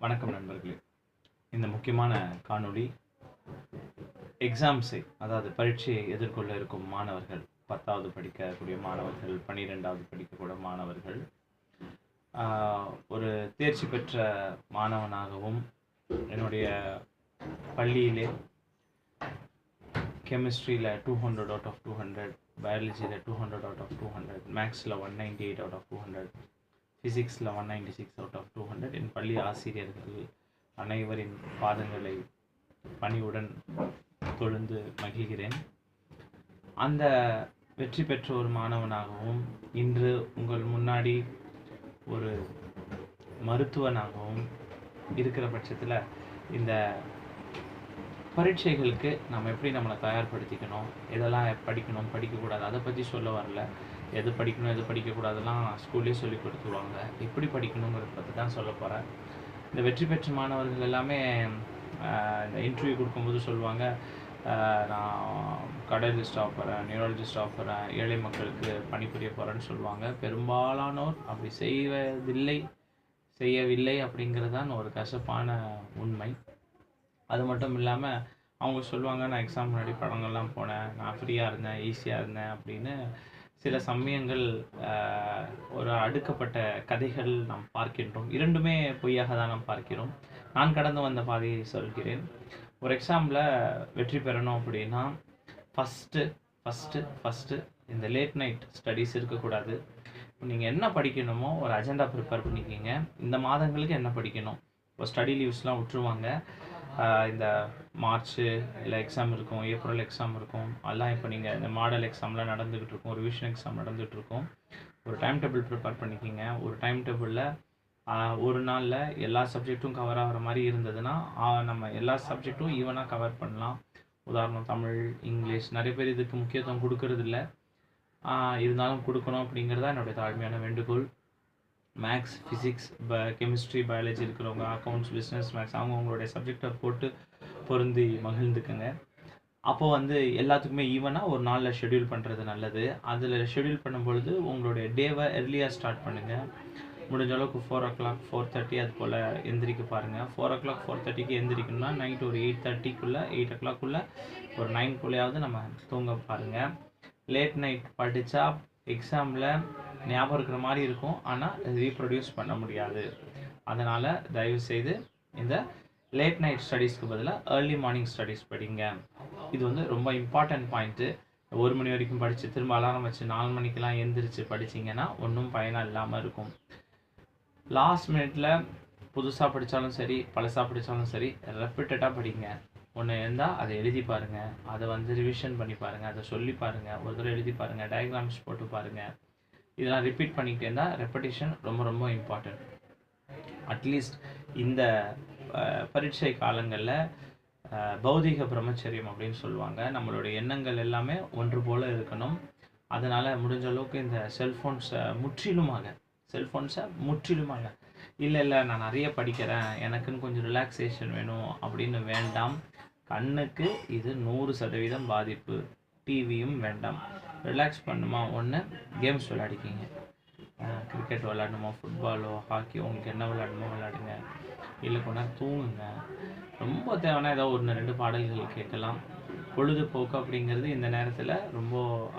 வணக்கம் நண்பர்களே. இந்த முக்கியமான காணொளி எக்ஸாம்ஸை அதாவது பரீட்சையை எதிர்கொள்ள இருக்கும் மாணவர்கள், 10வது படிக்கக்கூடிய மாணவர்கள், 12வது படிக்கக்கூடிய மாணவர்கள், ஒரு தேர்ச்சி பெற்ற மாணவனாகவும் என்னுடைய பள்ளியிலே கெமிஸ்ட்ரியில் 200 out of 200, பயாலஜியில் 200 out of 200, மேக்ஸில் 198 out of 200, ஃபிசிக்ஸில் 196 out of 200 என் பள்ளி ஆசிரியர்கள் அனைவரின் பாதங்களை பணிவுடன் தொழுந்து மகிழ்கிறேன். அந்த வெற்றி பெற்ற ஒரு மாணவனாகவும் இன்று உங்கள் முன்னாடி ஒரு மருத்துவனாகவும் இருக்கிற பட்சத்தில் இந்த பரீட்சைகளுக்கு நம்ம எப்படி நம்மளை தயார்படுத்திக்கணும், எதெல்லாம் படிக்கணும் படிக்கக்கூடாது அதை பற்றி சொல்ல வரல. எது படிக்கணும் எது படிக்கக்கூடாதெல்லாம் ஸ்கூல்லேயே சொல்லி கொடுத்துருவாங்க. எப்படி படிக்கணுங்கிறத பற்றி தான் சொல்ல போகிறேன். இந்த வெற்றி பெற்ற மாணவர்கள் எல்லாமே இந்த இன்டர்வியூ கொடுக்கும்போது சொல்லுவாங்க, நான் கார்டியாலஜிஸ்ட் ஆக போகிறேன், நியூராலஜிஸ்ட் ஆக போகிறேன், ஏழை மக்களுக்கு பணிபுரிய போகிறேன்னு சொல்லுவாங்க. பெரும்பாலானோர் அப்படி செய்யவில்லை அப்படிங்கிறது தான் ஒரு கசப்பான உண்மை. அது மட்டும் இல்லாமல் அவங்க சொல்லுவாங்க, நான் எக்ஸாம் முன்னாடி படங்கள்லாம் போனேன், நான் ஃப்ரீயாக இருந்தேன், ஈஸியாக இருந்தேன் அப்படின்னு. சில சமயங்கள் ஒரு அடுக்கப்பட்ட கதைகள் நாம் பார்க்கின்றோம். இரண்டுமே பொய்யாக தான் நாம் பார்க்கிறோம். நான் கடந்து வந்த பாதையை சொல்கிறேன். ஒரு எக்ஸாமில் வெற்றி பெறணும் அப்படின்னா ஃபஸ்ட்டு இந்த லேட் நைட் ஸ்டடீஸ் இருக்கக்கூடாது. நீங்கள் என்ன படிக்கணுமோ ஒரு அஜெண்டா ப்ரிப்பேர் பண்ணிக்கிங்க. இந்த மாதங்களுக்கு என்ன படிக்கணும். இப்போ ஸ்டடி லீவ்ஸ்லாம் விட்டுருவாங்க. இந்த மார்ச்சு இல்லை எக்ஸாம் இருக்கும், ஏப்ரல் எக்ஸாம் இருக்கும், அதெல்லாம் இப்போ நீங்கள் இந்த மாடல் எக்ஸாம்லாம் நடந்துக்கிட்டு இருக்கும், ரிவிஷன் எக்ஸாம் நடந்துகிட்ருக்கும். ஒரு டைம் டேபிள் ப்ரிப்பேர் பண்ணிக்கிங்க. ஒரு டைம் டேபிளில் ஒரு நாளில் எல்லா சப்ஜெக்ட்டும் கவர் ஆகிற மாதிரி இருந்ததுன்னா நம்ம எல்லா சப்ஜெக்ட்டும் ஈவனாக கவர் பண்ணலாம். உதாரணம் தமிழ், இங்கிலீஷ். நிறைய பேர் இதுக்கு முக்கியத்துவம் கொடுக்கறதில்ல, இருந்தாலும் கொடுக்கணும் அப்படிங்கிறதா என்னுடைய தாழ்மையான வேண்டுகோள். மேக்ஸ், ஃபிசிக்ஸ், கெமிஸ்ட்ரி, பயாலஜி இருக்கிறவங்க, அக்கௌண்ட்ஸ், பிஸ்னஸ், மேக்ஸ் அவங்களுடைய சப்ஜெக்டை போட்டு பொருந்தி மகிழ்ந்துக்குங்க. அப்போது எல்லாத்துக்குமே ஈவனாக ஒரு நாளில் ஷெட்யூல் பண்ணுறது நல்லது. அதில் ஷெட்யூல் பண்ணும்பொழுது உங்களுடைய டேவை எர்லியாக ஸ்டார்ட் பண்ணுங்கள். முடிஞ்ச அளவுக்கு 4 o'clock 4:30 அது போல் எந்திரிக்க பாருங்கள். 4 o'clock 4:30க்கு எந்திரிக்கணும்னா நைட்டு ஒரு 8:30க்குள்ளே 8 o'clockக்குள்ளே ஒரு 9 நம்ம தூங்க பாருங்கள். லேட் நைட் படித்தா எக்ஸாமில் ஞாபகம் இருக்கிற மாதிரி இருக்கும், ஆனால் ரீப்ரொடியூஸ் பண்ண முடியாது. அதனால் தயவுசெய்து இந்த லேட் நைட் ஸ்டடீஸ்க்கு பதிலாக ஏர்லி மார்னிங் ஸ்டடீஸ் படிங்க. இது ரொம்ப இம்பார்ட்டன்ட் பாயிண்ட்டு. 1 மணி வரைக்கும் படித்து திரும்ப அலாரம் வச்சு 4 மணிக்கெலாம் எந்திரிச்சு படிச்சிங்கன்னா ஒன்றும் பயனாக இல்லாமல் இருக்கும். லாஸ்ட் மினிட்ல புதுசாக படித்தாலும் சரி பழசாக படித்தாலும் சரி ரெப்பிட்டடாக படிங்க. ஒன்று இருந்தால் அதை எழுதி பாருங்கள், அதை ரிவிஷன் பண்ணி பாருங்கள், அதை சொல்லி பாருங்கள், ஒரு தடவை எழுதி பாருங்கள், டயக்ராம்ஸ் போட்டு பாருங்கள். இதெல்லாம் ரிப்பீட் பண்ணிக்கிட்டே இருந்தால் ரெப்படிஷன் ரொம்ப இம்பார்ட்டன்ட். அட்லீஸ்ட் இந்த பரீட்சை காலங்களில் பௌதிக பிரம்மச்சரியம் அப்படின்னு சொல்லுவாங்க. நம்மளுடைய எண்ணங்கள் எல்லாமே ஒன்று போல் இருக்கணும். அதனால் முடிஞ்ச அளவுக்கு இந்த செல்ஃபோன்ஸை முற்றிலுமாக இல்லை நான் நிறைய படிக்கிறேன், எனக்குன்னு கொஞ்சம் ரிலாக்ஸேஷன் வேணும் அப்படின்னு வேண்டாம். கண்ணுக்கு இது 100% பாதிப்பு. டிவியும் வேண்டாம். ரிலாக்ஸ் பண்ணுமா, ஒன்று கேம்ஸ் விளையாடிக்கிங்க. கிரிக்கெட் விளையாடணுமா, ஃபுட்பாலோ, ஹாக்கியோ, உங்களுக்கு என்ன விளையாடணுமோ விளையாடுங்க. இல்லை கொஞ்சம் தூங்குங்க. ரொம்ப தேவைன்னா ஏதோ 1-2 பாடல்கள் கேட்கலாம். பொழுதுபோக்கு அப்படிங்கிறது இந்த நேரத்தில் ரொம்ப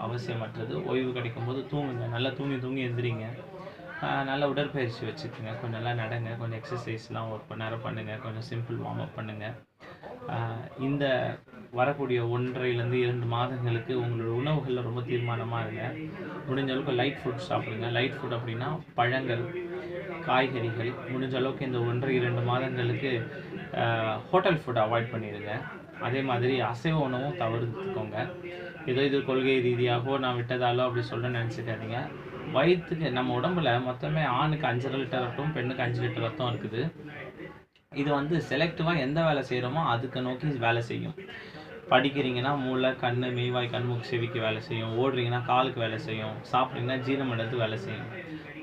அவசியமற்றது. ஓய்வு கிடைக்கும்போது தூங்குங்க, நல்லா தூங்கி எந்திரிங்க. நல்ல உடற்பயிற்சி வச்சுக்கோங்க, கொஞ்சம் நல்லா நடங்க, கொஞ்சம் எக்ஸசைஸ்லாம் ஒரு மணி நேரம் பண்ணுங்கள், கொஞ்சம் சிம்பிள் வார்ம் அப் பண்ணுங்கள். இந்த வரக்கூடிய 1.5-2 மாதங்களுக்கு உங்களோட உணவுகளில் ரொம்ப தீர்மானமாக இருங்க. முடிஞ்ச அளவுக்கு லைட் ஃபுட் சாப்பிடுங்க. லைட் ஃபுட் அப்படின்னா பழங்கள், காய்கறிகள். முடிஞ்ச அளவுக்கு இந்த 1-2 மாதங்களுக்கு ஹோட்டல் ஃபுட் அவாய்ட் பண்ணிடுங்க. அதே மாதிரி அசைவ உணவும் தவிர்த்துக்கோங்க. இது கொள்கை ரீதியாகவோ நான் விட்டதாலோ அப்படி சொல்ல நினச்சிக்காதீங்க. வயிற்றுக்கு நம்ம உடம்புல மொத்தமே ஆணுக்கு 5.5 லிட்டர் ரத்தம், பெண்ணுக்கு 5 லிட்டர் ரத்தம் இருக்குது. இது செலக்டிவாக எந்த வேலை செய்கிறோமோ அதுக்கு நோக்கி வேலை செய்யும். படிக்கிறீங்கன்னா மூளை, கண், மெய்வாய், கண்முக்கு, செவிக்கு வேலை செய்யும். ஓடுறீங்கன்னா காலுக்கு வேலை செய்யும். சாப்பிட்றீங்கன்னா ஜீரணமண்டலத்துக்கு வேலை செய்யும்.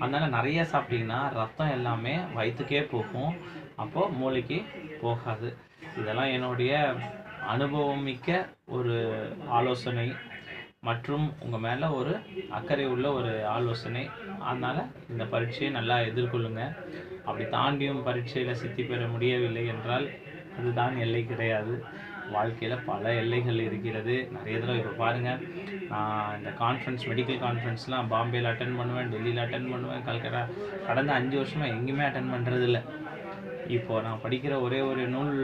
அதனால் நிறைய சாப்பிட்டீங்கன்னா ரத்தம் எல்லாமே வயிற்றுக்கே போகும், அப்போது மூளைக்கு போகாது. இதெல்லாம் என்னுடைய அனுபவம் மிக்க ஒரு ஆலோசனை. மற்றும் உங்கள் மேலே ஒரு அக்கறை உள்ள ஒரு ஆலோசனை. அதனால் இந்த பரீட்சையை நல்லா எதிர்கொள்ளுங்க. அப்படி தாண்டியும் பரீட்சையில் சித்தி பெற முடியவில்லை என்றால் அதுதான் எல்லை கிடையாது. வாழ்க்கையில் பல எல்லைகள் இருக்கிறது. நிறைய தடவை இப்போ பாருங்கள், நான் இந்த மெடிக்கல் கான்ஃபரன்ஸ்லாம் பாம்பேயில் அட்டன் பண்ணுவேன், டெல்லியில் அட்டன் பண்ணுவேன், கல்கட்டா. கடந்த 5 வருஷமாக எங்கேயுமே அட்டன் பண்ணுறதில்ல. இப்போது நான் படிக்கிற ஒரே ஒரு நூல்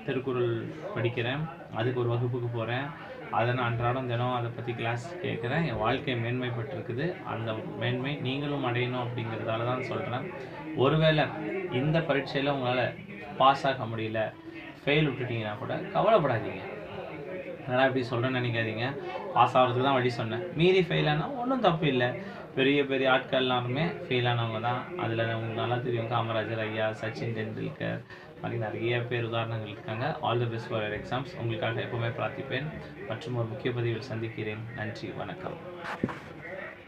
திருக்குறள் படிக்கிறேன். அதுக்கு ஒரு வகுப்புக்கு போகிறேன். அதை நான் அன்றாடம் தினம் அதை பற்றி கிளாஸ் கேட்குறேன். என் வாழ்க்கை மேன்மைப்பட்டிருக்குது. அந்த மேன்மை நீங்களும் அடையணும் அப்படிங்கிறதால தான் சொல்கிறேன். ஒருவேளை இந்த பரீட்சையில் உங்களால் பாஸ் ஆக முடியல, ஃபெயில் விட்டுட்டிங்கன்னா கூட கவலைப்படாதீங்க. அதனால் இப்படி சொல்கிறேன்னு நினைக்காதீங்க. பாஸ் ஆகிறதுக்கு தான் வழி சொன்னேன். மீறி ஃபெயில் ஆனால் ஒன்றும் தப்பு இல்லை. பெரிய பெரிய ஆட்கள் எல்லாருமே ஃபெயில் ஆனவங்க தான். அதில் உங்களுக்கு நல்லா தெரியும், காமராஜர் ஐயா, சச்சின் டெண்டுல்கர் மாதிரி நிறைய பேர் உதாரணங்கள் இருக்காங்க. All the best for your exams. உங்களுக்காக எப்போவுமே பிரார்த்திப்பேன். மற்றும் ஒரு முக்கிய பதிவில் சந்திக்கிறேன். நன்றி, வணக்கம்.